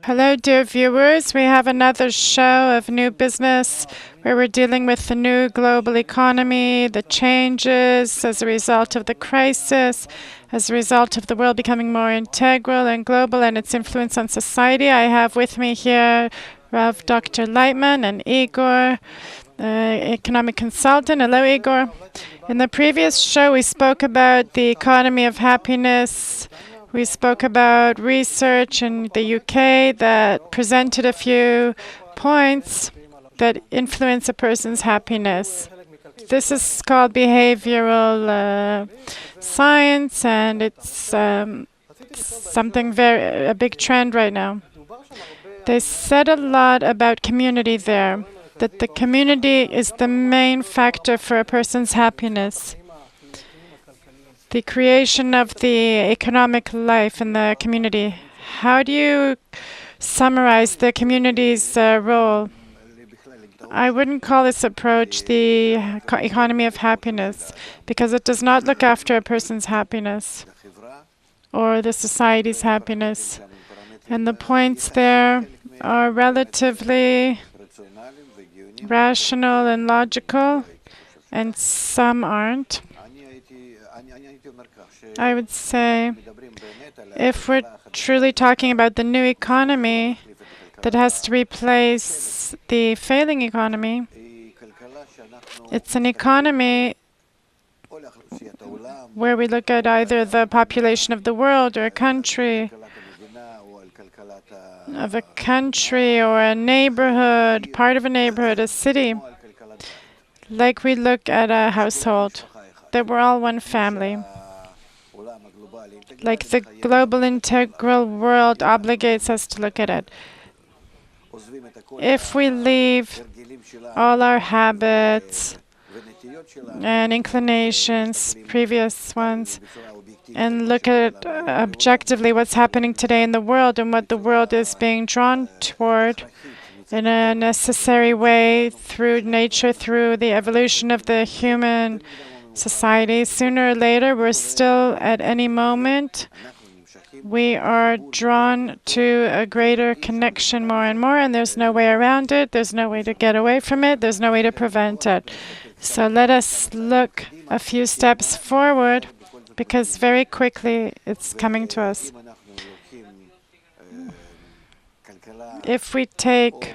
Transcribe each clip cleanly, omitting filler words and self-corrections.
Hello, dear viewers. We have another show of New Business where we're dealing with the new global economy, the changes as a result of the crisis, as a result of the world becoming more integral and global and its influence on society. I have with me here Dr. Laitman and Igor, economic consultant. Hello, Igor. In the previous show, we spoke about the economy of happiness. We spoke about research in the UK that presented a few points that influence a person's happiness. This is called behavioral science, and it's something a big trend right now. They said a lot about community there, that the community is the main factor for a person's happiness. The creation of the economic life in the community. How do you summarize the community's role? I wouldn't call this approach the economy of happiness, because it does not look after a person's happiness or the society's happiness. And the points there are relatively rational and logical, and some aren't. I would say if we're truly talking about the new economy that has to replace the failing economy, it's an economy where we look at either the population of the world or a country, or a neighborhood, part of a neighborhood, a city, like we look at a household, that we're all one family. Like the global integral world obligates us to look at it. If we leave all our habits and inclinations, previous ones, and look at objectively what's happening today in the world and what the world is being drawn toward in a necessary way through nature, through the evolution of the human society, sooner or later, we're still at any moment, we are drawn to a greater connection more and more, and there's no way around it, there's no way to get away from it, there's no way to prevent it. So let us look a few steps forward, because very quickly it's coming to us. If we take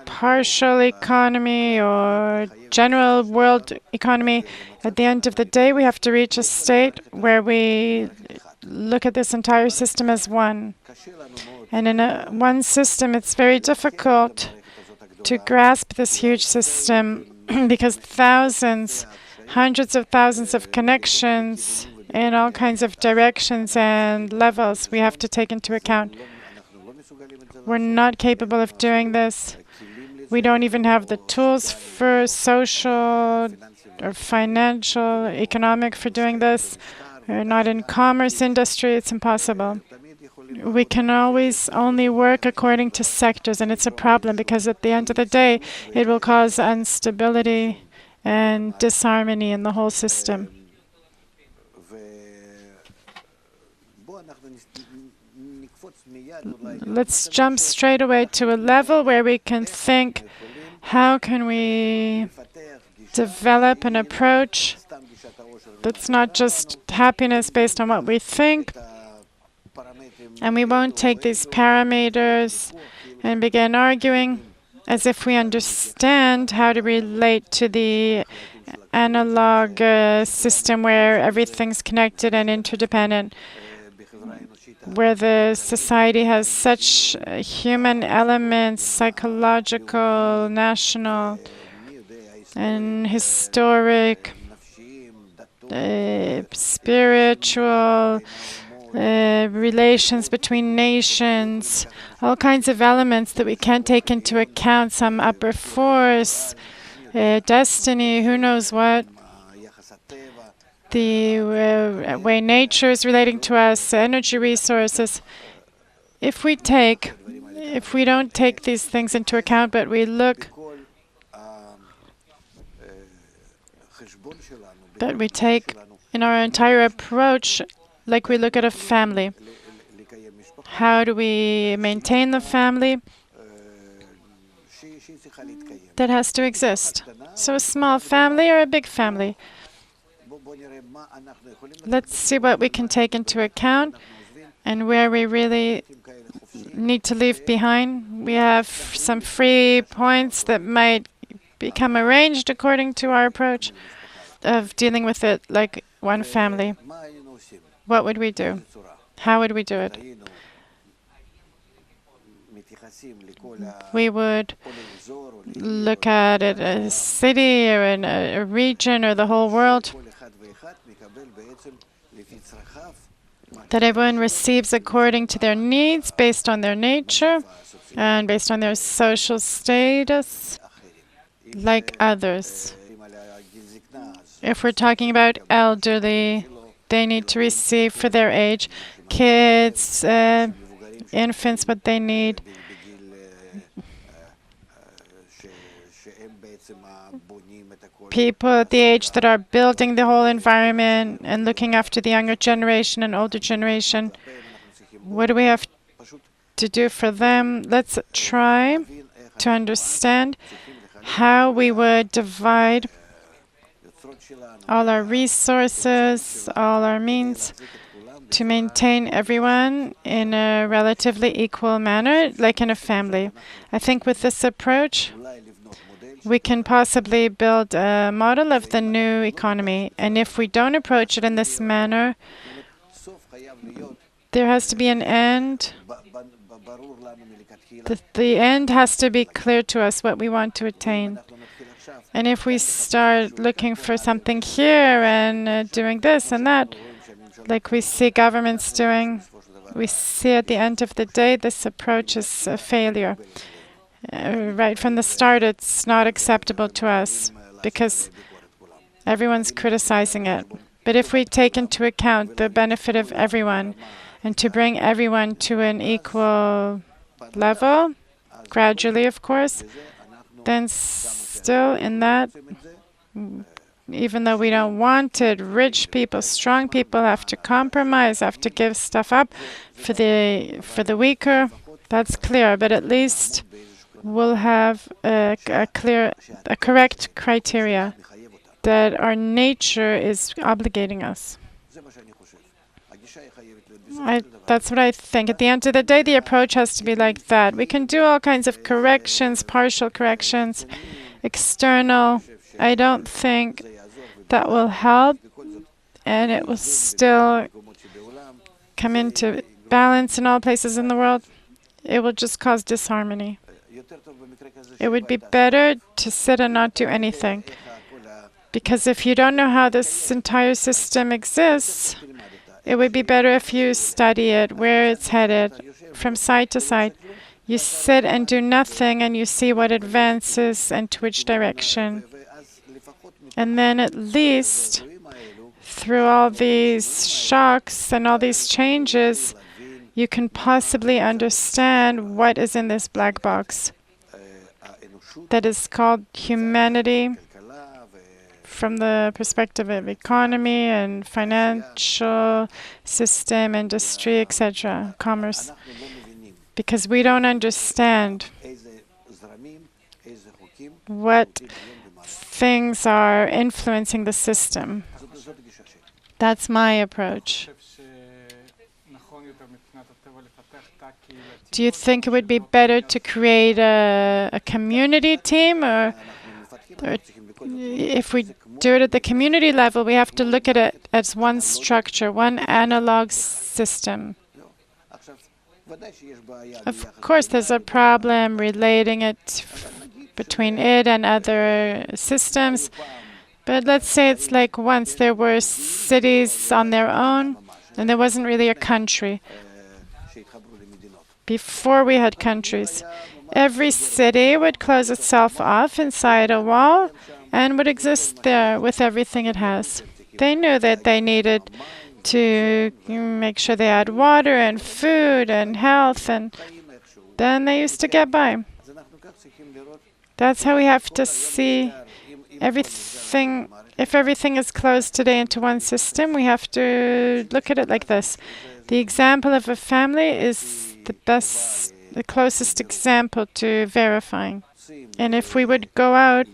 partial economy or general world economy, at the end of the day, we have to reach a state where we look at this entire system as one. And in one system, it's very difficult to grasp this huge system because thousands, hundreds of thousands of connections in all kinds of directions and levels we have to take into account. We're not capable of doing this. We don't even have the tools for social or financial, economic for doing this. We're not in commerce industry. It's impossible. We can always only work according to sectors, and it's a problem because at the end of the day, it will cause instability and disharmony in the whole system. Let's jump straight away to a level where we can think, how can we develop an approach that's not just happiness based on what we think, and we won't take these parameters and begin arguing as if we understand how to relate to the analog system where everything's connected and interdependent, where the society has such human elements, psychological, national, and historic, spiritual, relations between nations, all kinds of elements that we can't take into account, some upper force, destiny, who knows what. The way nature is relating to us, energy resources. If we don't take these things into account, but we look, that we take in our entire approach, like we look at a family. How do we maintain the family? That has to exist. So a small family or a big family? Let's see what we can take into account and where we really need to leave behind. We have some free points that might become arranged according to our approach of dealing with it like one family. What would we do? How would we do it? We would look at it as a city or in a region or the whole world, that everyone receives according to their needs, based on their nature and based on their social status, like others. If we're talking about elderly, they need to receive for their age. Kids, infants, what they need. People at the age that are building the whole environment and looking after the younger generation and older generation. What do we have to do for them? Let's try to understand how we would divide all our resources, all our means, to maintain everyone in a relatively equal manner, like in a family. I think with this approach, we can possibly build a model of the new economy. And if we don't approach it in this manner, there has to be an end. The end has to be clear to us, what we want to attain. And if we start looking for something here and doing this and that, like we see governments doing, we see at the end of the day this approach is a failure. Right from the start, it's not acceptable to us because everyone's criticizing it. But if we take into account the benefit of everyone and to bring everyone to an equal level, gradually, of course, then still in that, even though we don't want it, rich people, strong people have to compromise, have to give stuff up for the weaker. That's clear, but at least we'll have a correct criteria that our nature is obligating us. That's what I think. At the end of the day, the approach has to be like that. We can do all kinds of corrections, partial corrections, external. I don't think that will help, and it will still come into balance in all places in the world. It will just cause disharmony. It would be better to sit and not do anything. Because if you don't know how this entire system exists, it would be better if you study it, where it's headed, from side to side. You sit and do nothing, and you see what advances and to which direction. And then at least, through all these shocks and all these changes, you can possibly understand what is in this black box that is called humanity, from the perspective of economy and financial system, industry, etc., commerce. Because we don't understand what things are influencing the system. That's my approach. Do you think it would be better to create a community team, or if we do it at the community level, we have to look at it as one structure, one analog system? Of course, there's a problem relating it between it and other systems. But let's say it's like once there were cities on their own, and there wasn't really a country. Before we had countries, every city would close itself off inside a wall and would exist there with everything it has. They knew that they needed to make sure they had water and food and health, and then they used to get by. That's how we have to see everything. If everything is closed today into one system, we have to look at it like this. The example of a family is the closest example to verifying. And if we would go out,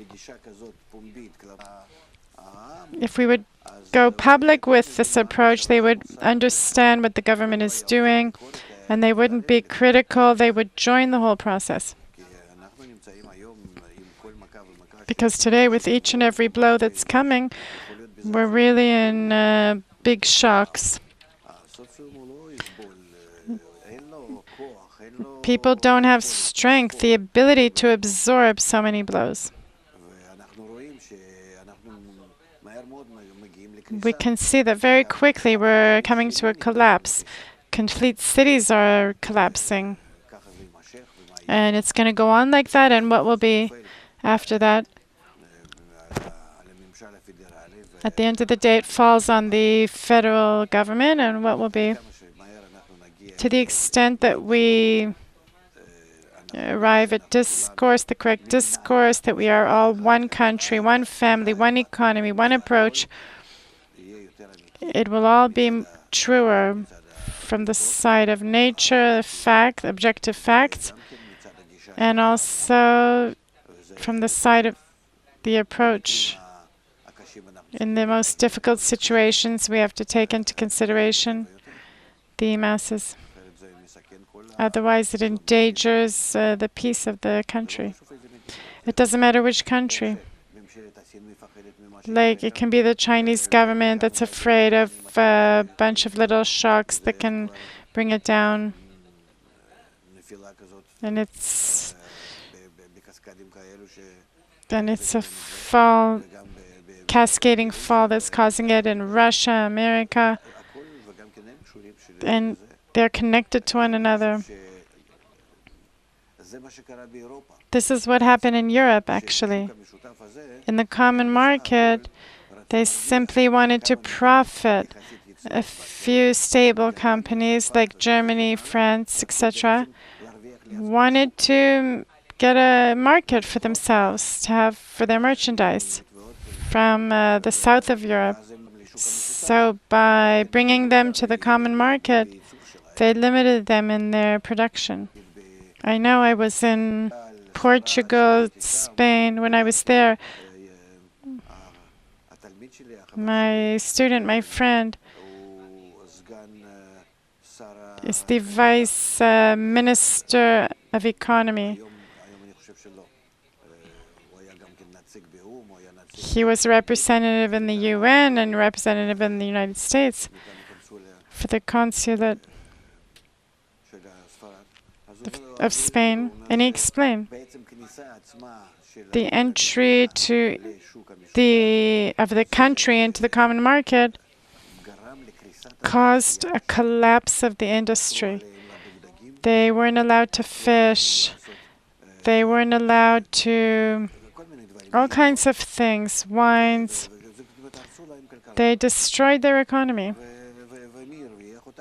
if we would go public with this approach, they would understand what the government is doing, and they wouldn't be critical. They would join the whole process. Because today, with each and every blow that's coming, we're really in big shocks. People don't have strength, the ability to absorb so many blows. We can see that very quickly we're coming to a collapse. Complete cities are collapsing. And it's going to go on like that, and what will be after that? At the end of the day, it falls on the federal government, and what will be? To the extent that we arrive at discourse, the correct discourse, that we are all one country, one family, one economy, one approach, it will all be truer from the side of nature, fact, objective facts, and also from the side of the approach. In the most difficult situations, we have to take into consideration the masses. Otherwise, it endangers the peace of the country. It doesn't matter which country. Like, it can be the Chinese government that's afraid of a bunch of little shocks that can bring it down. And it's a fall, cascading fall that's causing it in Russia, America. And they're connected to one another. This is what happened in Europe, actually. In the common market, they simply wanted to profit. A few stable companies like Germany, France, etc., wanted to get a market for themselves, to have for their merchandise from the south of Europe. So by bringing them to the common market, they limited them in their production. I know I was in Portugal, Spain. When I was there, my student, my friend, is the Vice Minister of Economy. He was a representative in the UN and a representative in the United States for the consulate of Spain, and he explained the entry of the country into the common market caused a collapse of the industry. They weren't allowed to fish. They weren't allowed to all kinds of things, wines. They destroyed their economy.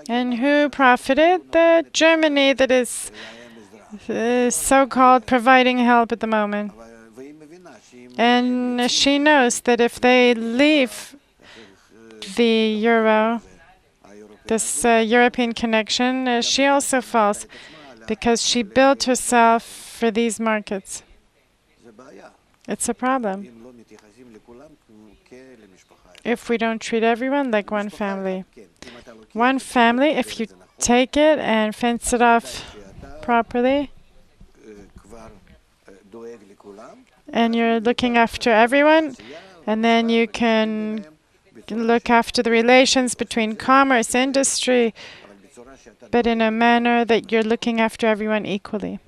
And who profited? The Germany that is so-called providing help at the moment. And she knows that if they leave the euro, this European connection, she also falls because she built herself for these markets. It's a problem if we don't treat everyone like one family. One family, if you take it and fence it off properly, and you're looking after everyone, and then you can look after the relations between commerce, industry, but in a manner that you're looking after everyone equally.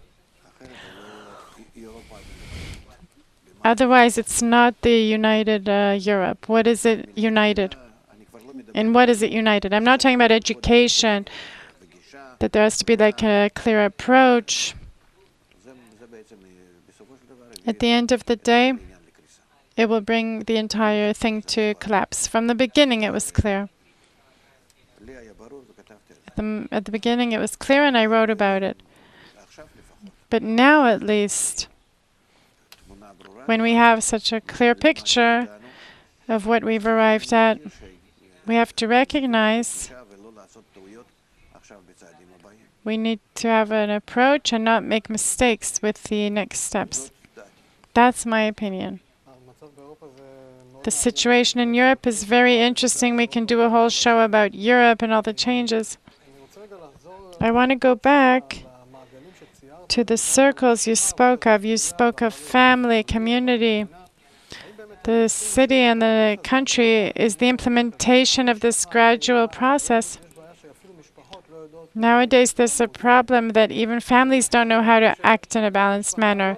Otherwise, it's not the united Europe. What is it united? And what is it united? I'm not talking about education, that there has to be like a clear approach. At the end of the day, it will bring the entire thing to collapse. From the beginning, it was clear. At the beginning, it was clear, and I wrote about it. But now, at least, when we have such a clear picture of what we've arrived at, we have to recognize We need to have an approach and not make mistakes with the next steps. That's my opinion. The situation in Europe is very interesting. We can do a whole show about Europe and all the changes. I want to go back to the circles you spoke of. You spoke of family, community. The city and the country is the implementation of this gradual process. Nowadays, there's a problem that even families don't know how to act in a balanced manner.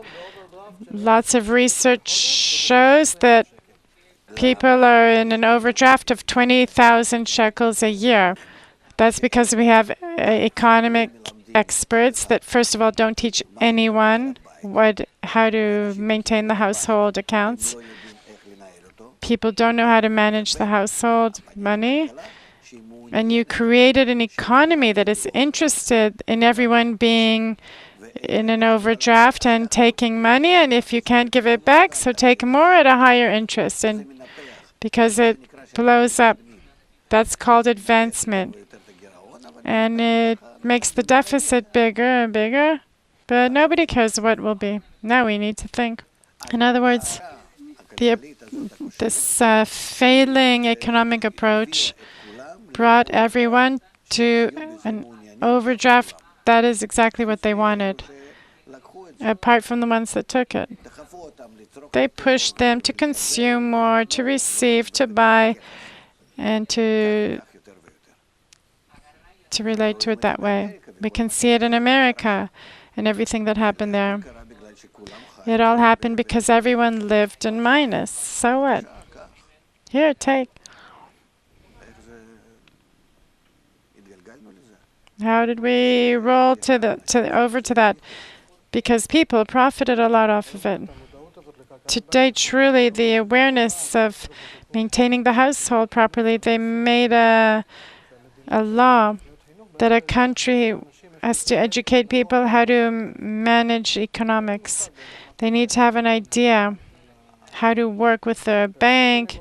Lots of research shows that people are in an overdraft of 20,000 shekels a year. That's because we have economic experts that, first of all, don't teach anyone how to maintain the household accounts. People don't know how to manage the household money. And you created an economy that is interested in everyone being in an overdraft and taking money. And if you can't give it back, so take more at a higher interest. And because it blows up, that's called advancement. And it makes the deficit bigger and bigger. But nobody cares what will be. Now we need to think. In other words, this failing economic approach brought everyone to an overdraft. That is exactly what they wanted, apart from the ones that took it. They pushed them to consume more, to receive, to buy, and to relate to it that way. We can see it in America and everything that happened there. It all happened because everyone lived in minus. So what? Here, take. How did we roll over to that? Because people profited a lot off of it. Today, truly, the awareness of maintaining the household properly, they made a law that a country has to educate people how to manage economics. They need to have an idea how to work with the bank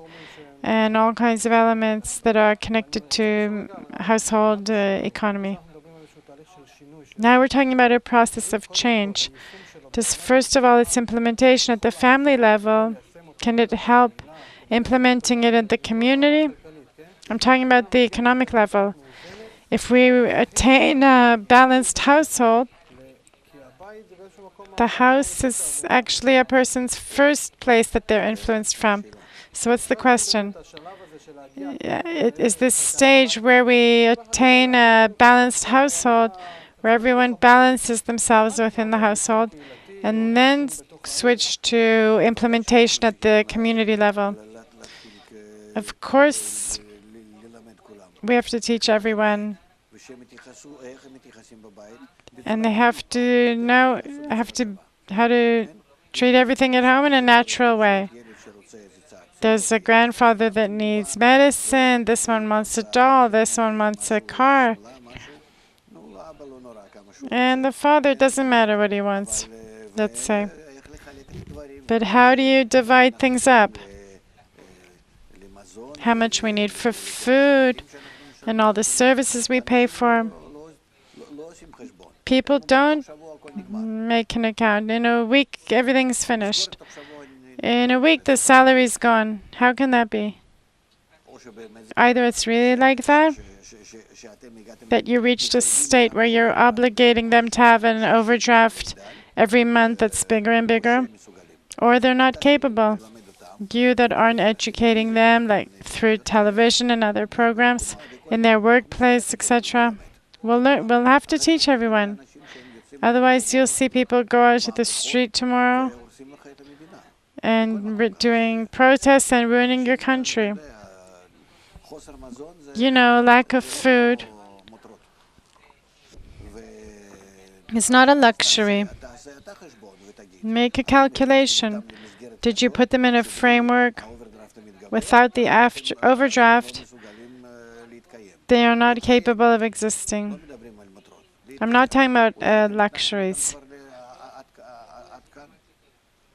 and all kinds of elements that are connected to household economy. Now we're talking about a process of change. Just first of all, its implementation at the family level. Can it help implementing it at the community? I'm talking about the economic level. If we attain a balanced household, the house is actually a person's first place that they're influenced from. So what's the question? Is this stage where we attain a balanced household, where everyone balances themselves within the household, and then switch to implementation at the community level? Of course, we have to teach everyone, and they have to know how to treat everything at home in a natural way. There's a grandfather that needs medicine, this one wants a doll, this one wants a car. And the father, doesn't matter what he wants, let's say. But how do you divide things up? How much we need for food and all the services we pay for. People don't make an account. In a week, everything's finished. In a week, the salary's gone. How can that be? Either it's really like that you reached a state where you're obligating them to have an overdraft every month that's bigger and bigger, or they're not capable. You that aren't educating them, like through television and other programs, in their workplace, etc. We'll have to teach everyone. Otherwise, you'll see people go out to the street tomorrow and doing protests and ruining your country. You know, lack of food is not a luxury. Make a calculation. Did you put them in a framework without the overdraft? They are not capable of existing. I'm not talking about luxuries.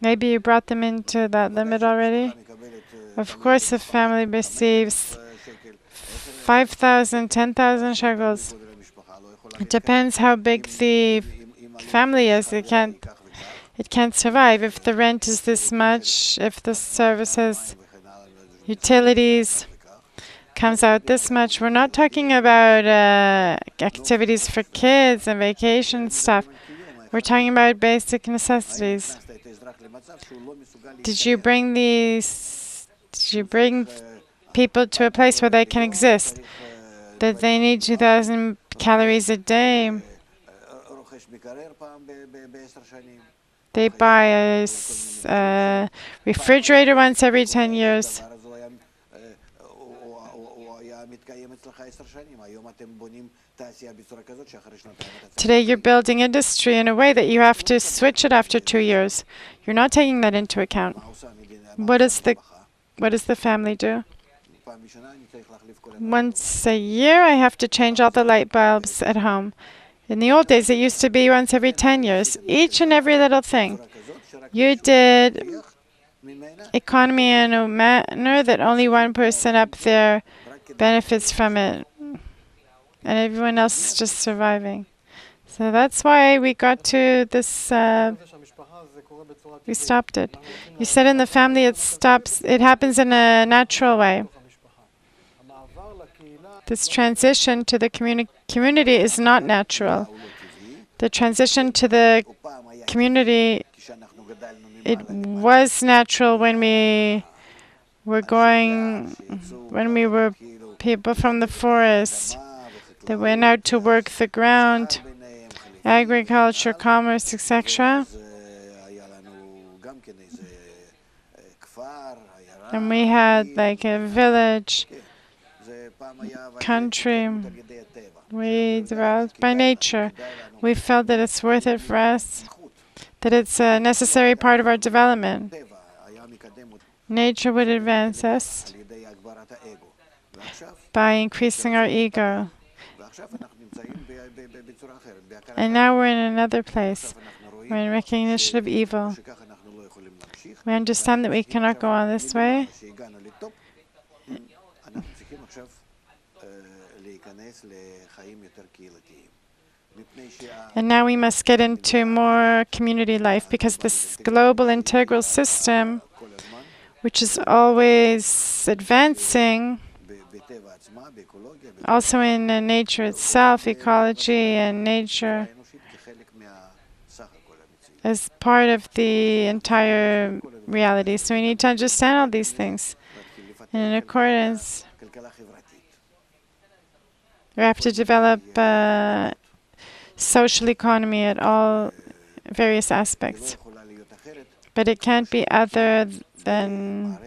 Maybe you brought them into that limit already? Of course, a family receives 5,000, 10,000 shekels. It depends how big the family is. It can't survive if the rent is this much, if the services, utilities comes out this much. We're not talking about activities for kids and vacation stuff. We're talking about basic necessities. Did you bring people to a place where they can exist? That they need 2,000 calories a day. They buy a refrigerator once every 10 years. Today you're building industry in a way that you have to switch it after 2 years. You're not taking that into account. What does the family do? Once a year I have to change all the light bulbs at home. In the old days it used to be once every 10 years. Each and every little thing. You did economy in a manner that only one person up there benefits from it, and everyone else is just surviving. So that's why we got to this, we stopped it. You said in the family it happens in a natural way. This transition to the community is not natural. The transition to the community, it was natural when we were people from the forest that went out to work the ground, agriculture, commerce, etc. And we had like a village, country. We developed by nature. We felt that it's worth it for us, that it's a necessary part of our development. Nature would advance us by increasing our ego. And now we're in another place. We're in recognition of evil. We understand that we cannot go on this way. And now we must get into more community life, because this global integral system, which is always advancing, also in nature itself, ecology and nature, as part of the entire reality. So we need to understand all these things. And in accordance, we have to develop social economy at all various aspects. But it can't be other than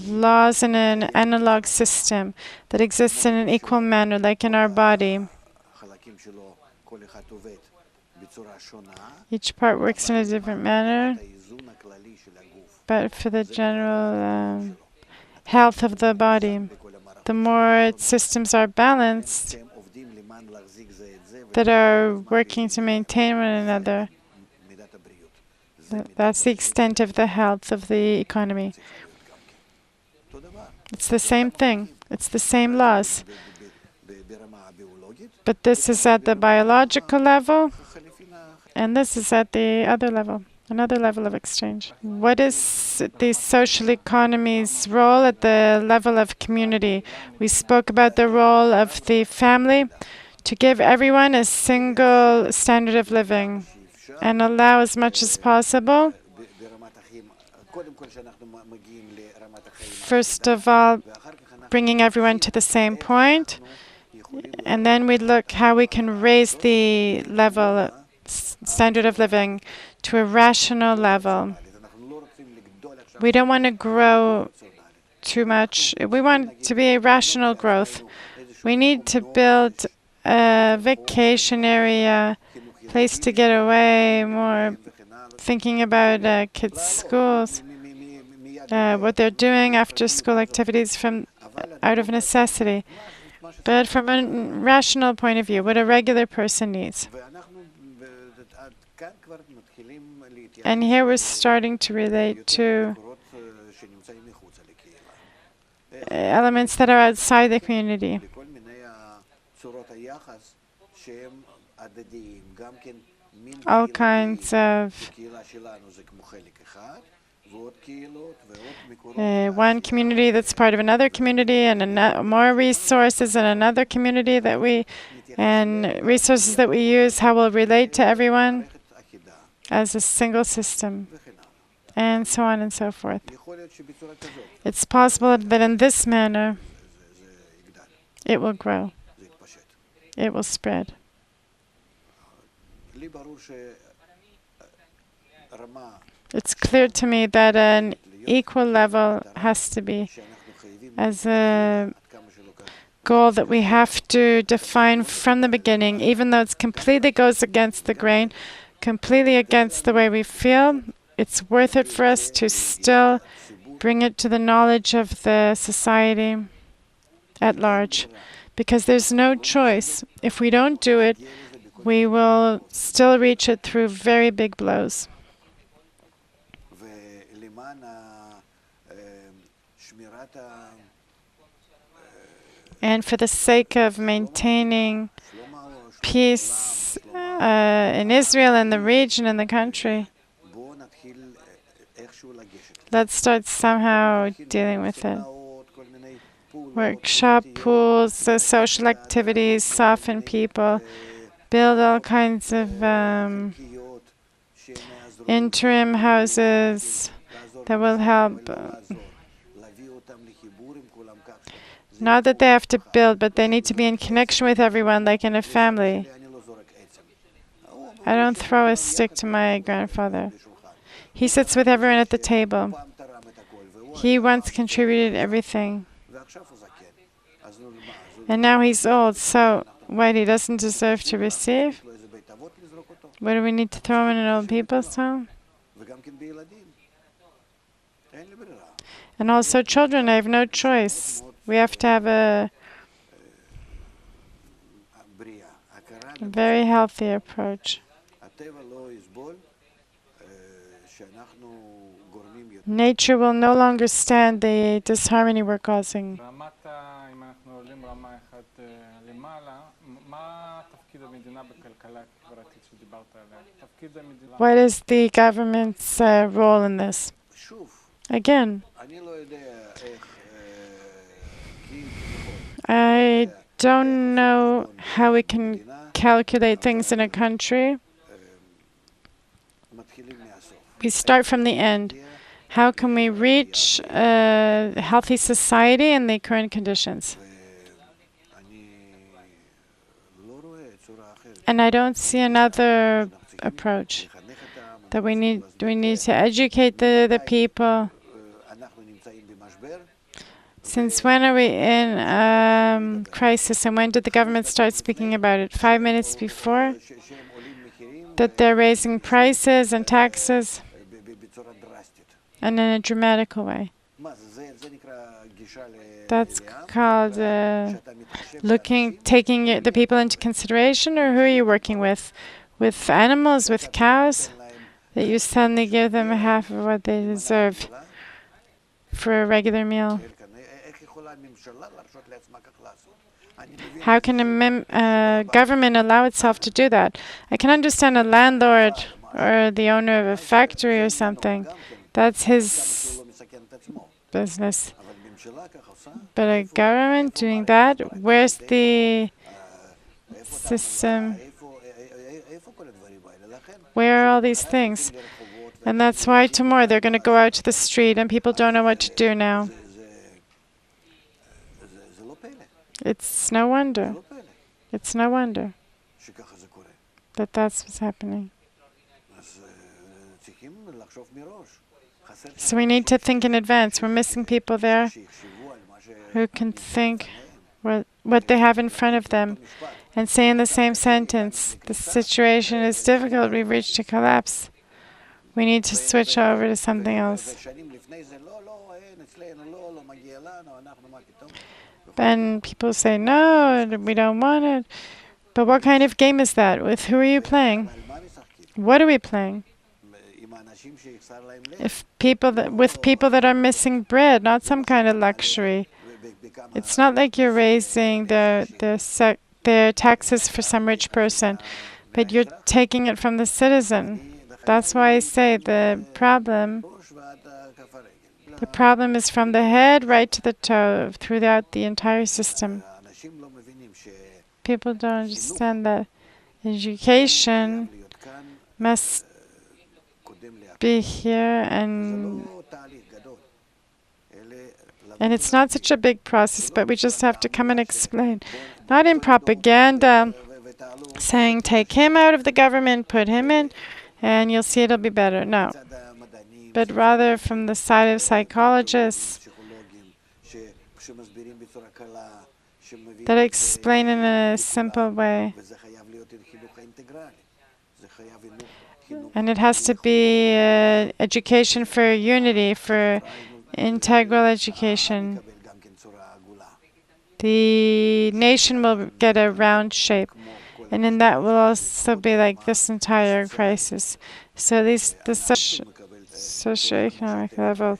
laws in an analog system that exists in an equal manner, like in our body. Each part works in a different manner, but for the general health of the body, the more its systems are balanced, that are working to maintain one another, that's the extent of the health of the economy. It's the same thing. It's the same laws. But this is at the biological level, and this is at the other level, another level of exchange. What is the social economy's role at the level of community? We spoke about the role of the family to give everyone a single standard of living and allow as much as possible, first of all, bringing everyone to the same point, and then we look how we can raise the level, standard of living to a rational level. We don't want to grow too much. We want to be a rational growth. We need to build a vacation area, place to get away, more thinking about kids' schools, what they're doing after school activities out of necessity. But from a rational point of view, what a regular person needs. And here we're starting to relate to elements that are outside the community. all kinds of one community that's part of another community, and more resources in another community that and resources that we use, how we'll relate to everyone as a single system, and so on and so forth. It's possible that in this manner it will grow, it will spread. It's clear to me that an equal level has to be as a goal that we have to define from the beginning, even though it completely goes against the grain, completely against the way we feel. It's worth it for us to still bring it to the knowledge of the society at large, because there's no choice. If we don't do it, we will still reach it through very big blows. And for the sake of maintaining peace in Israel and the region and the country, let's start somehow dealing with it. Workshop, pools, social activities, soften people, build all kinds of interim houses that will help. Not that they have to build, but they need to be in connection with everyone, like in a family. I don't throw a stick to my grandfather. He sits with everyone at the table. He once contributed everything. And now he's old, so what, he doesn't deserve to receive? What, do we need to throw him in an old people's home? And also children, I have no choice. We have to have a very healthy approach. Nature will no longer stand the disharmony we're causing. What is the government's role in this? Again, I don't know how we can calculate things in a country. We start from the end. How can we reach a healthy society in the current conditions? And I don't see another approach. That we need to educate the people. Since when are we in crisis, and when did the government start speaking about it? 5 minutes before? That they're raising prices and taxes, and in a dramatic way. That's called taking the people into consideration, or who are you working with? With animals, with cows? That you suddenly give them half of what they deserve for a regular meal. How can a government allow itself to do that? I can understand a landlord or the owner of a factory or something. That's his business. But a government doing that, where's the system? Where are all these things? And that's why tomorrow they're going to go out to the street and people don't know what to do now. It's no wonder. It's no wonder that that's what's happening. So we need to think in advance. We're missing people there who can think what they have in front of them and say in the same sentence, the situation is difficult, we've reached a collapse. We need to switch over to something else. Then people say, no, we don't want it. But what kind of game is that? With who are you playing? What are we playing? With people that are missing bread, not some kind of luxury. It's not like you're raising the their taxes for some rich person, but you're taking it from the citizen. That's why I say the problem is from the head right to the toe, throughout the entire system. People don't understand that education must be here, and it's not such a big process, but we just have to come and explain. Not in propaganda, saying take him out of the government, put him in, and you'll see it'll be better. No. But rather from the side of psychologists that explain in a simple way. And it has to be education for unity, for integral education. The nation will get a round shape, and in that will also be like this entire crisis. So the socioeconomic level,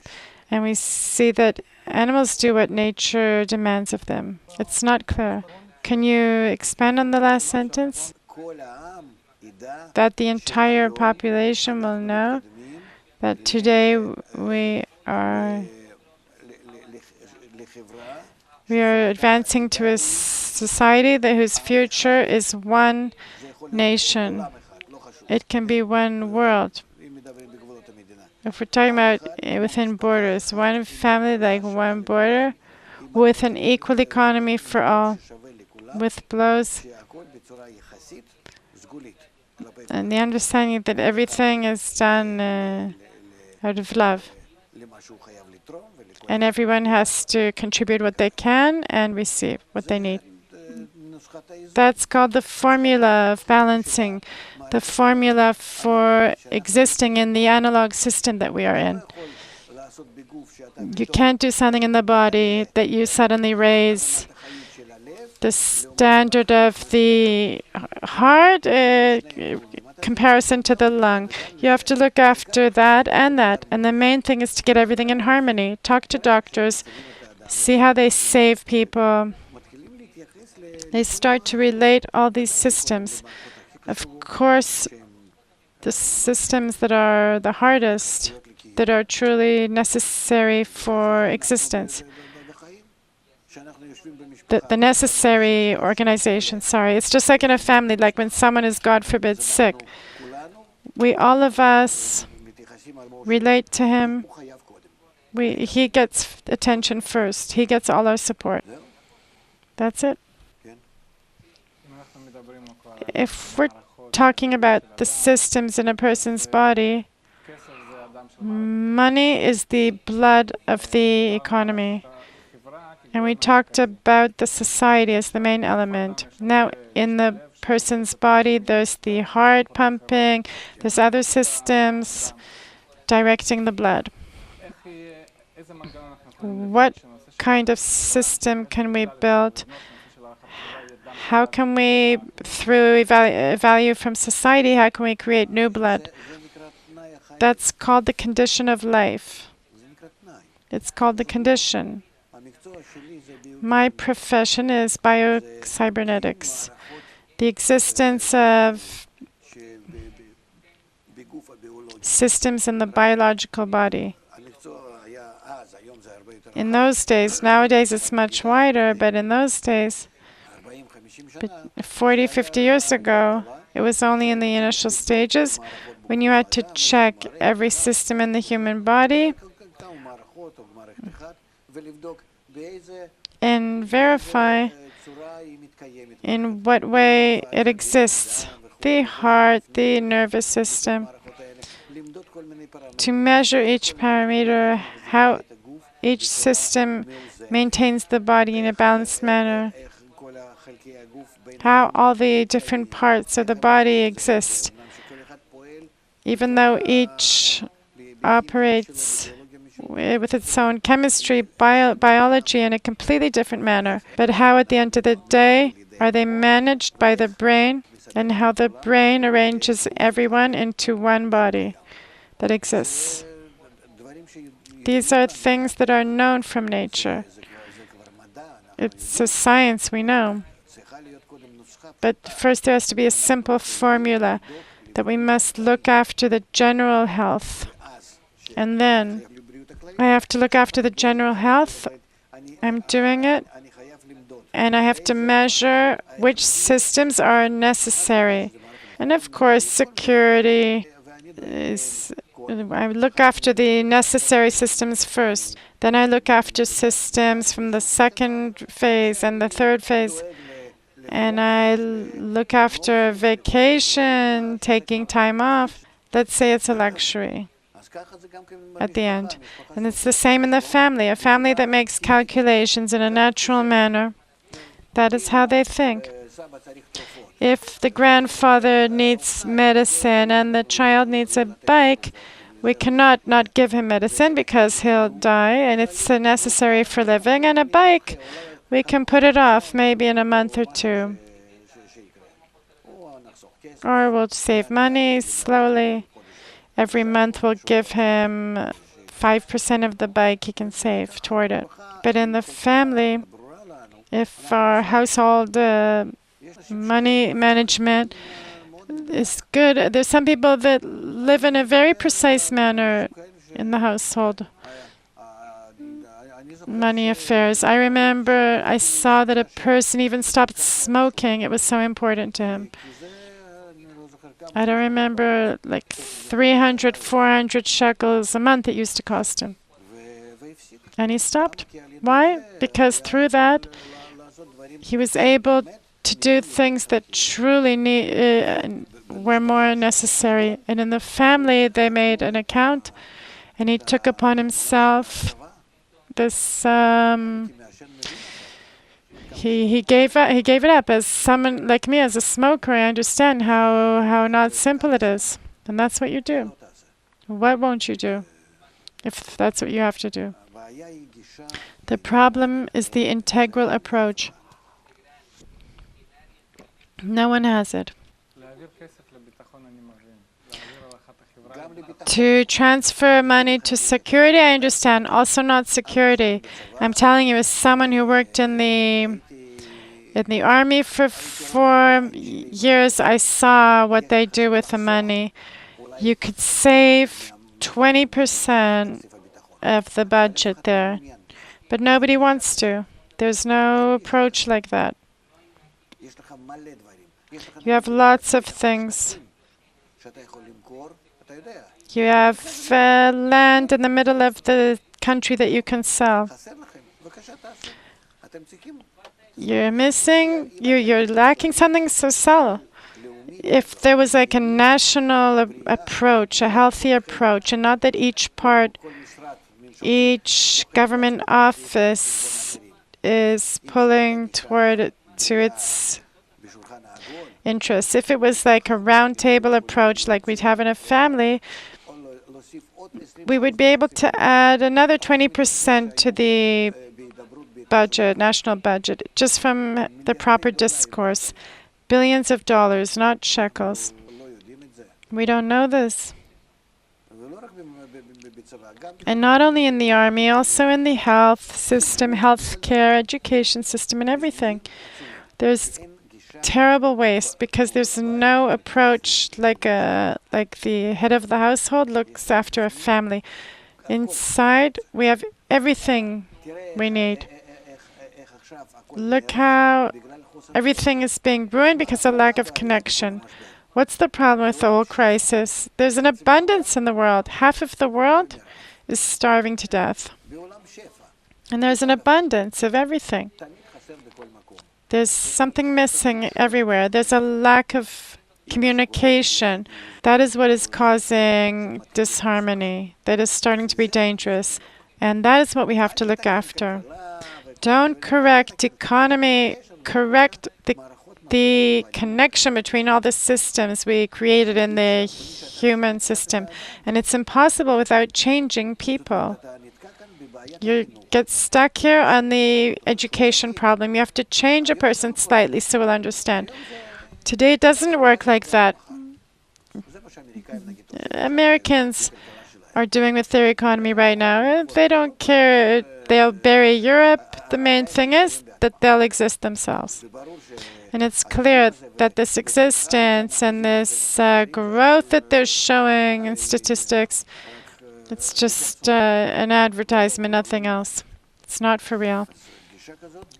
and we see that animals do what nature demands of them. It's not clear. Can you expand on the last sentence? That the entire population will know that today we are advancing to a society whose future is one nation. It can be one world. If we're talking about within borders, one family like one border, with an equal economy for all, with blows, and the understanding that everything is done out of love. And everyone has to contribute what they can and receive what they need. That's called the formula of balancing, the formula for existing in the analog system that we are in. You can't do something in the body that you suddenly raise the standard of the heart comparison to the lung. You have to look after that. And the main thing is to get everything in harmony. Talk to doctors, see how they save people. They start to relate all these systems. Of course, the systems that are the hardest, that are truly necessary for existence. The necessary organization, it's just like in a family, like when someone is, God forbid, sick. All of us relate to him. He gets attention first. He gets all our support. That's it. If we're talking about the systems in a person's body, money is the blood of the economy. And we talked about the society as the main element. Now, in the person's body, there's the heart pumping, there's other systems directing the blood. What kind of system can we build? How can we, through value from society, how can we create new blood? That's called the condition of life. It's called the condition. My profession is biocybernetics, the existence of systems in the biological body. In those days, nowadays it's much wider, but in those days, 40, 50 years ago, it was only in the initial stages when you had to check every system in the human body and verify in what way it exists, the heart, the nervous system, to measure each parameter, how each system maintains the body in a balanced manner, how all the different parts of the body exist, even though each operates with its own chemistry, biology in a completely different manner. But how at the end of the day are they managed by the brain, and how the brain arranges everyone into one body that exists. These are things that are known from nature. It's a science we know. But first there has to be a simple formula that we must look after the general health. And then I have to look after the general health. I'm doing it. And I have to measure which systems are necessary. And of course, security is, I look after the necessary systems first. Then I look after systems from the second phase and the third phase. And I look after vacation, taking time off. Let's say it's a luxury at the end. And it's the same in the family. A family that makes calculations in a natural manner, that is how they think. If the grandfather needs medicine and the child needs a bike, we cannot not give him medicine because he'll die, and it's necessary for living. And a bike, we can put it off maybe in a month or two. Or we'll save money slowly. Every month we'll give him 5% of the bike he can save toward it. But in the family, if our household money management is good, there's some people that live in a very precise manner in the household money affairs. I remember I saw that a person even stopped smoking. It was so important to him. I don't remember, like 300, 400 shekels a month it used to cost him. And he stopped. Why? Because through that, he was able to do things that truly were more necessary. And in the family, they made an account, and he took upon himself this. He gave it up. As someone like me, as a smoker, I understand how not simple it is, and that's what you do. What won't you do if that's what you have to do? The problem is the integral approach. No one has it. To transfer money to security, I understand. Also not security. I'm telling you, as someone who worked in the army for 4 years, I saw what they do with the money. You could save 20% of the budget there, but nobody wants to. There's no approach like that. You have lots of things. You have land in the middle of the country that you can sell. You're missing, you're lacking something, so sell. If there was like a national approach, a healthy approach, and not that each government office is pulling toward it to its interests. If it was like a round table approach like we'd have in a family, we would be able to add another 20% to the budget, national budget, just from the proper discourse. Billions of dollars, not shekels. We don't know this. And not only in the army, also in the health system, healthcare, education system, and everything. There's terrible waste because there's no approach like the head of the household looks after a family. Inside, we have everything we need. Look how everything is being ruined because of lack of connection. What's the problem with the whole crisis? There's an abundance in the world. Half of the world is starving to death. And there's an abundance of everything. There's something missing everywhere. There's a lack of communication. That is what is causing disharmony. That is starting to be dangerous. And that is what we have to look after. Don't correct economy, correct the connection between all the systems we created in the human system. And it's impossible without changing people. You get stuck here on the education problem. You have to change a person slightly so we'll understand. Today it doesn't work like that. Americans are doing with their economy right now. They don't care. They'll bury Europe. The main thing is that they'll exist themselves. And it's clear that this existence and this growth that they're showing in statistics, it's just an advertisement, nothing else. It's not for real.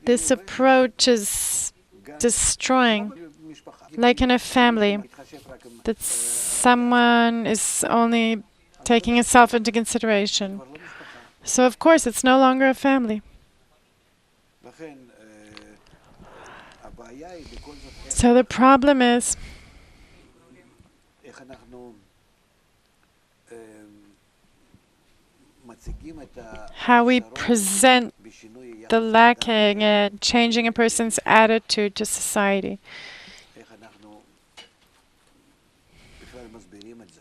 This approach is destroying, like in a family, that someone is only taking itself into consideration. So of course it's no longer a family. So the problem is how we present the lacking and changing a person's attitude to society.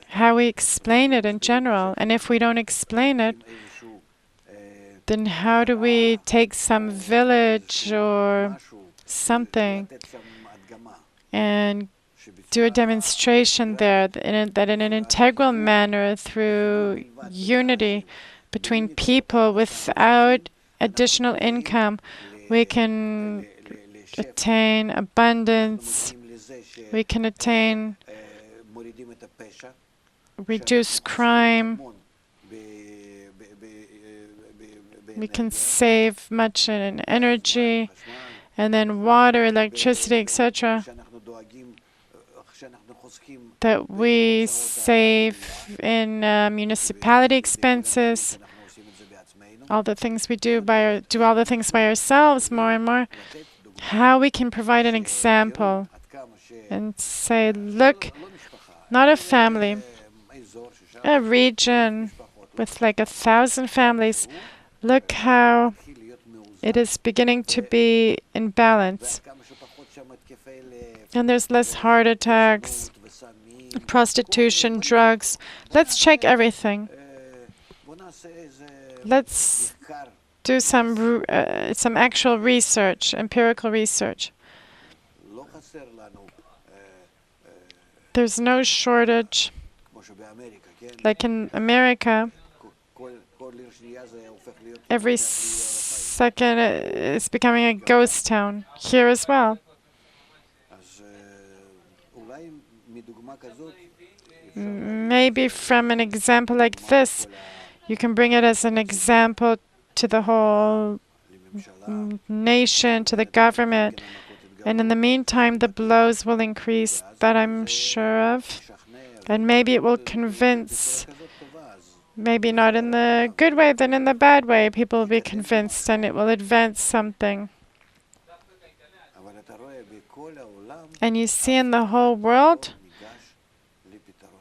How we explain it in general. And if we don't explain it, then how do we take some village or something and do a demonstration there that in an integral manner, through unity between people without additional income, we can attain abundance, we can attain reduce crime, we can save much in energy, and then water, electricity, etc., that we save in municipality expenses, all the things we do all the things by ourselves more and more. How we can provide an example and say, look, not a family, a region with like 1,000 families, look how it is beginning to be in balance. And there's less heart attacks, prostitution, drugs. Let's check everything. Let's do some actual research, empirical research. There's no shortage. Like in America, every second it's becoming a ghost town. Here as well. Maybe from an example like this, you can bring it as an example to the whole nation, to the government. And in the meantime, the blows will increase, that I'm sure of. And maybe it will convince, maybe not in the good way, then in the bad way, people will be convinced and it will advance something. And you see in the whole world,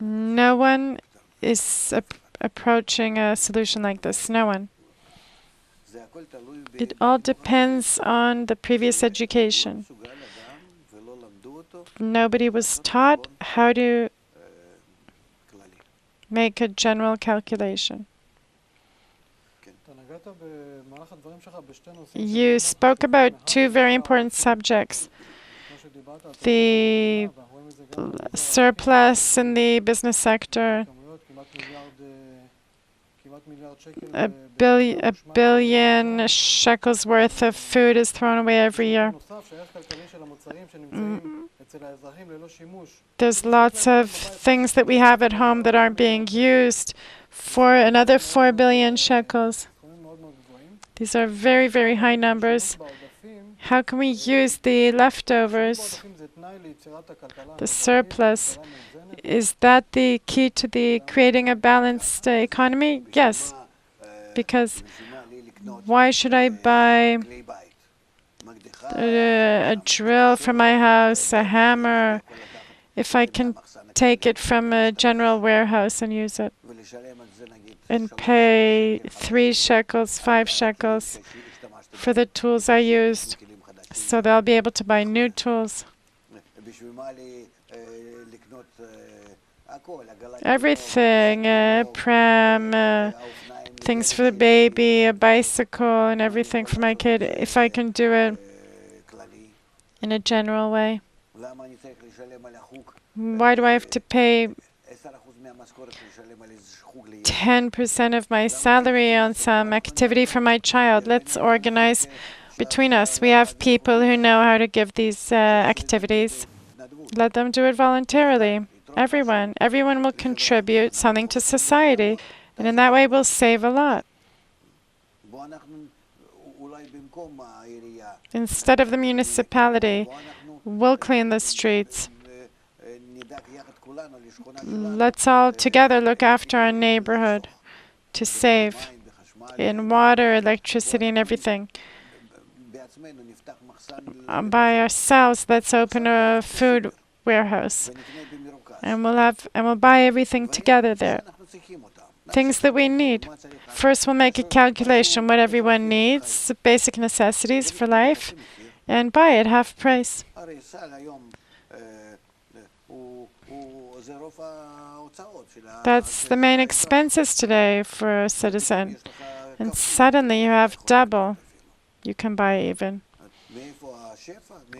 no one is approaching a solution like this. No one. It all depends on the previous education. Nobody was taught how to make a general calculation. You spoke about two very important subjects. The surplus in the business sector, a billion shekels worth of food is thrown away every year. There's lots of things that we have at home that aren't being used for another 4 billion shekels. These are very, very high numbers. How can we use the leftovers, the surplus? Is that the key to the creating a balanced economy? Yes, because why should I buy a drill for my house, a hammer, if I can take it from a general warehouse and use it and pay 3 shekels, 5 shekels for the tools I used, so they'll be able to buy new tools. Everything, a pram, things for the baby, a bicycle, and everything for my kid, if I can do it in a general way. Why do I have to pay 10% of my salary on some activity for my child? Let's organize between us. We have people who know how to give these activities. Let them do it voluntarily. Everyone will contribute something to society, and in that way we'll save a lot. Instead of the municipality, we'll clean the streets. Let's all together look after our neighborhood to save in water, electricity, and everything. By ourselves, let's open a food warehouse, and we'll buy everything together there. Things that we need. First, we'll make a calculation what everyone needs, basic necessities for life, and buy it half price. That's the main expenses today for a citizen. And suddenly you have double. You can buy even.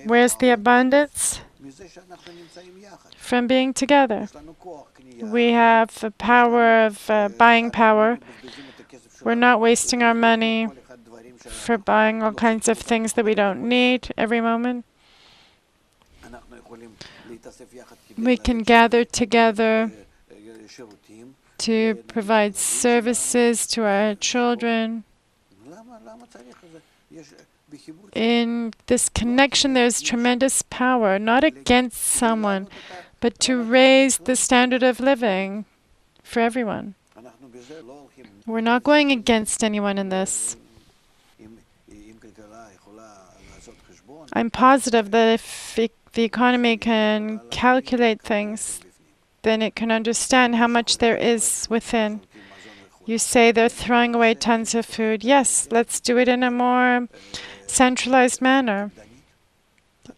Where's the abundance? From being together. We have the power of buying power. We're not wasting our money for buying all kinds of things that we don't need every moment. We can gather together to provide services to our children. In this connection, there's tremendous power, not against someone, but to raise the standard of living for everyone. We're not going against anyone in this. I'm positive that if the economy can calculate things, then it can understand how much there is within. You say they're throwing away tons of food. Yes, let's do it in a more centralized manner,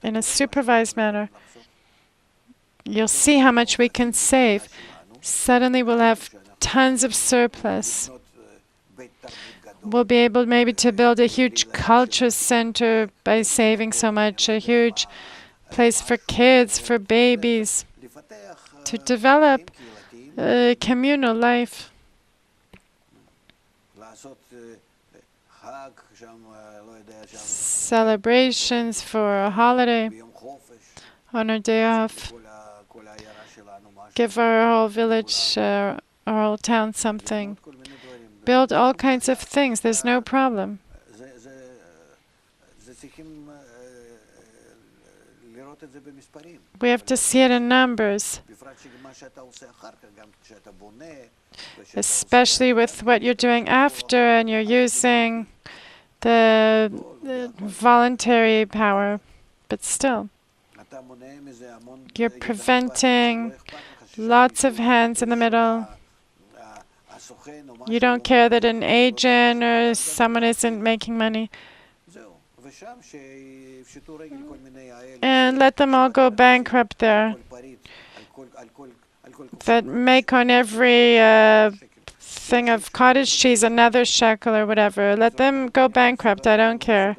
in a supervised manner. You'll see how much we can save. Suddenly we'll have tons of surplus. We'll be able maybe to build a huge culture center by saving so much, a huge place for kids, for babies, to develop a communal life. Celebrations for a holiday, on our day off. Give our whole village, our whole town something. Build all kinds of things. There's no problem. We have to see it in numbers, especially with what you're doing after, and you're using the voluntary power. But still, you're preventing lots of hands in the middle. You don't care that an agent or someone isn't making money. And let them all go bankrupt there. That make on every thing of cottage cheese another shekel or whatever. Let them go bankrupt. I don't care.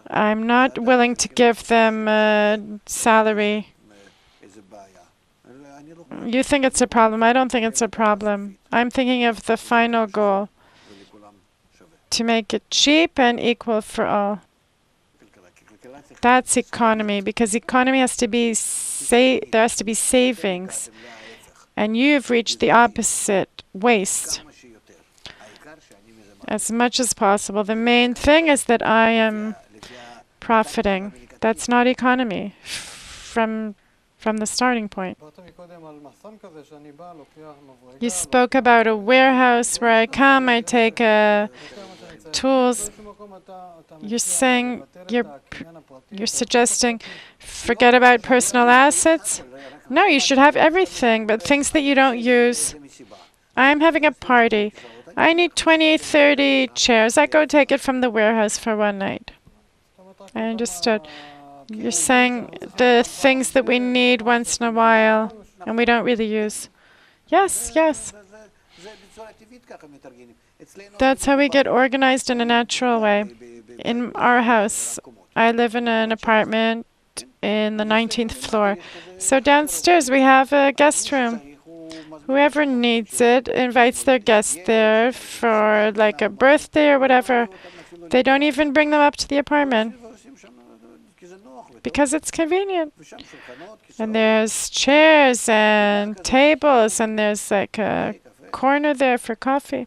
I'm not willing to give them a salary. You think it's a problem. I don't think it's a problem. I'm thinking of the final goal, to make it cheap and equal for all. That's economy, because economy has to be there has to be savings, and you've reached the opposite, waste. As much as possible. The main thing is that I am profiting. That's not economy from the starting point. You spoke about a warehouse where I come, I take tools. You're saying, you're suggesting, forget about personal assets? No, you should have everything, but things that you don't use. I'm having a party. I need 20, 30 chairs. I go take it from the warehouse for one night. I understood. You're saying the things that we need once in a while and we don't really use. Yes, yes. That's how we get organized in a natural way. In our house, I live in an apartment in the 19th floor. So downstairs we have a guest room. Whoever needs it invites their guests there for like a birthday or whatever. They don't even bring them up to the apartment because it's convenient. And there's chairs and tables, and there's like a corner there for coffee.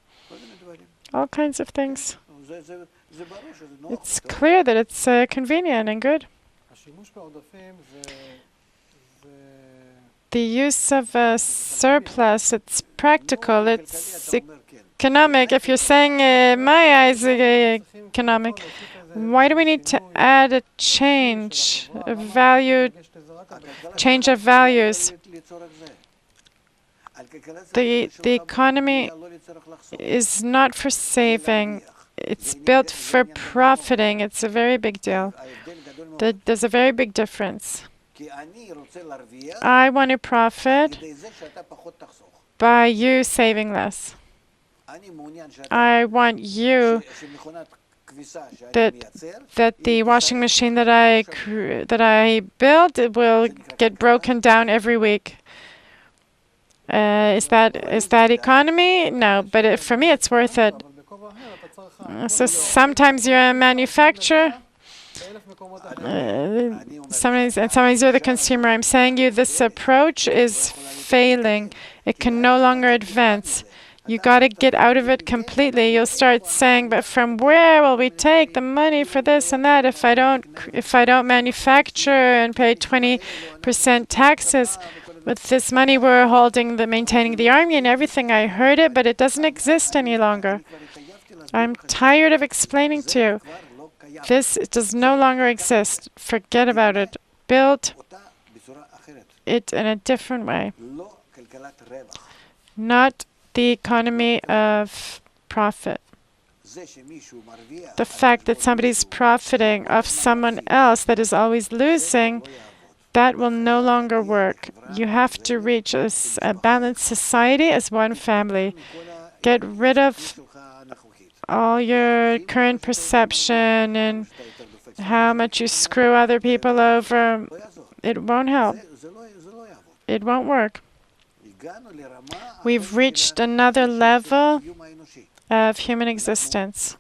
All kinds of things. It's clear that it's convenient and good. The use of a surplus, it's practical, it's economic. If you're saying, in my eyes, economic, why do we need to add a change of value, change of values? The economy is not for saving. It's built for profiting. It's a very big deal. There's a very big difference. I want to profit by you saving less. I want you that the washing machine that I build, it will get broken down every week. Is that economy? No, but for me, it's worth it. So sometimes you're a manufacturer. Sometimes you're the consumer. I'm saying you this approach is failing. It can no longer advance. You got to get out of it completely. You'll start saying, but from where will we take the money for this and that if I don't manufacture and pay 20% taxes? With this money we're holding, maintaining the army and everything. I heard it, but it doesn't exist any longer. I'm tired of explaining to you. This does no longer exist. Forget about it. Build it in a different way. Not the economy of profit. The fact that somebody's profiting off someone else that is always losing, that will no longer work. You have to reach a balanced society as one family. Get rid of all your current perception and how much you screw other people over. It won't help. It won't work. We've reached another level of human existence.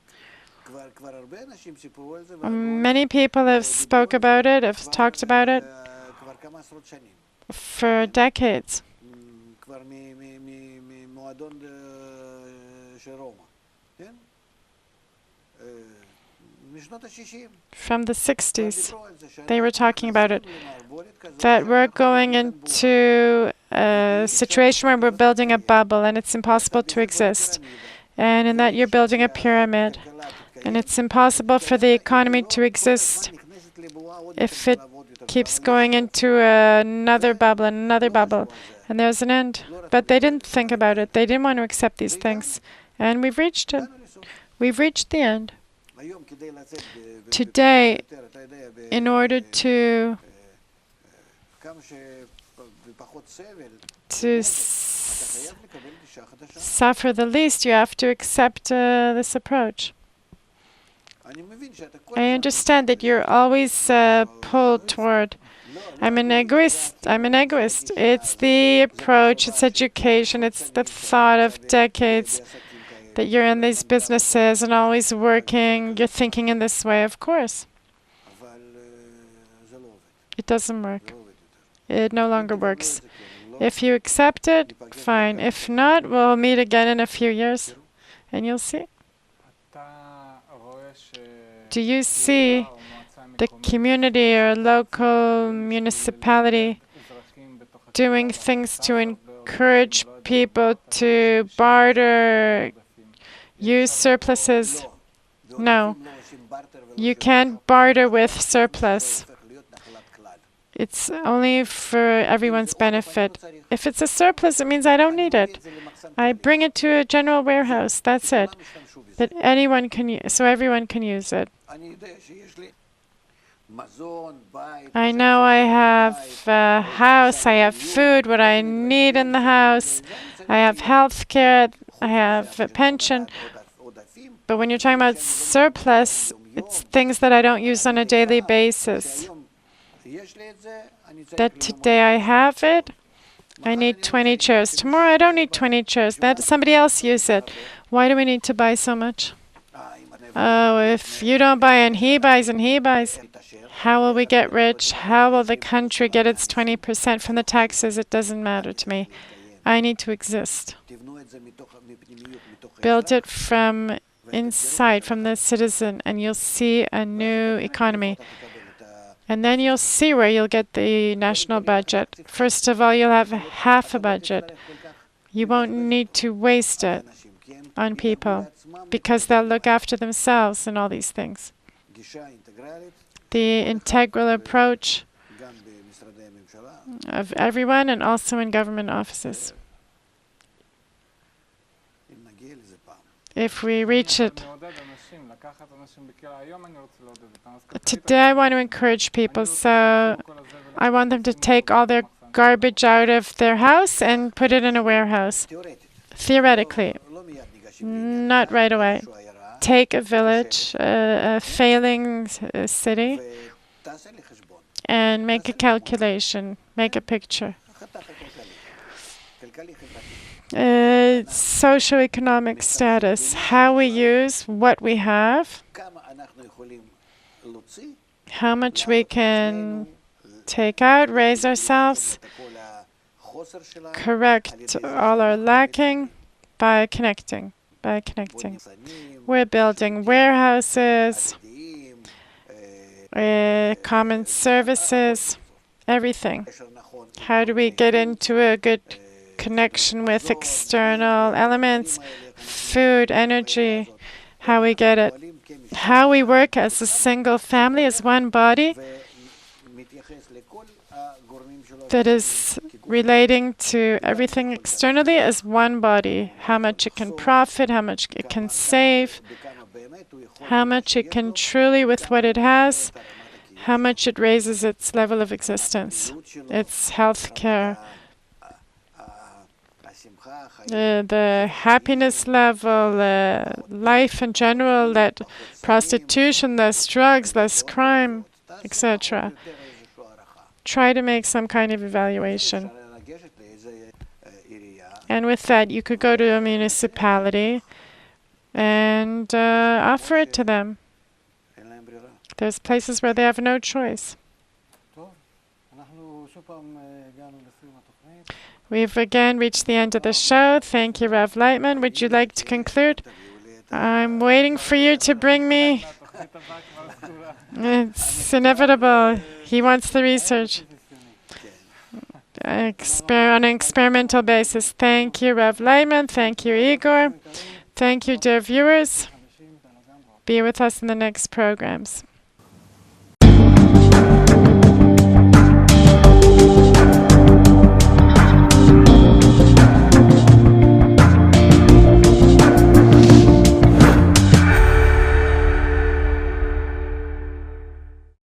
Many people have spoke about it, have talked about it for decades. From the 60s, they were talking about it, that we're going into a situation where we're building a bubble and it's impossible to exist. And in that you're building a pyramid. And it's impossible for the economy to exist if it keeps going into another bubble and another bubble. And there's an end. But they didn't think about it. They didn't want to accept these things. And we've reached it. We've reached the end. Today, in order to suffer the least, you have to accept this approach. I understand that you're always pulled toward, I'm an egoist. It's the approach, it's education, it's the thought of decades that you're in these businesses and always working, you're thinking in this way, of course. It doesn't work. It no longer works. If you accept it, fine. If not, we'll meet again in a few years and you'll see. Do you see the community or local municipality doing things to encourage people to barter, use surpluses? No. You can't barter with surplus. It's only for everyone's benefit. If it's a surplus, it means I don't need it. I bring it to a general warehouse. That's it. That anyone can so everyone can use it. I know I have a house, I have food, what I need in the house, I have health care, I have a pension. But when you're talking about surplus, it's things that I don't use on a daily basis. That today I have it, I need 20 chairs. Tomorrow I don't need 20 chairs. Let somebody else use it. Why do we need to buy so much? Oh, if you don't buy and he buys and he buys, how will we get rich? How will the country get its 20% from the taxes? It doesn't matter to me. I need to exist. Build it from inside, from the citizen, and you'll see a new economy. And then you'll see where you'll get the national budget. First of all, you'll have half a budget. You won't need to waste it on people because they'll look after themselves and all these things. The integral approach of everyone and also in government offices. If we reach it. Today I want to encourage people, so I want them to take all their garbage out of their house and put it in a warehouse. Theoretically, not right away. Take a village, a failing city, and make a calculation, make a picture. Socioeconomic status, how we use what we have, how much we can take out, raise ourselves, correct all our lacking by connecting. We're building warehouses, common services, everything. How do we get into a good connection with external elements, food, energy, how we get it, how we work as a single family, as one body that is relating to everything externally as one body, how much it can profit, how much it can save, how much it can truly, with what it has, how much it raises its level of existence, its health care, the happiness level, life in general, that prostitution, less drugs, less crime, etc. Try to make some kind of evaluation. And with that, you could go to a municipality and offer it to them. There's places where they have no choice. We've again reached the end of the show. Thank you, Rav Laitman. Would you like to conclude? I'm waiting for you to bring me. It's inevitable. He wants the research. On an experimental basis. Thank you, Rav Laitman. Thank you, Igor. Thank you, dear viewers. Be with us in the next programs.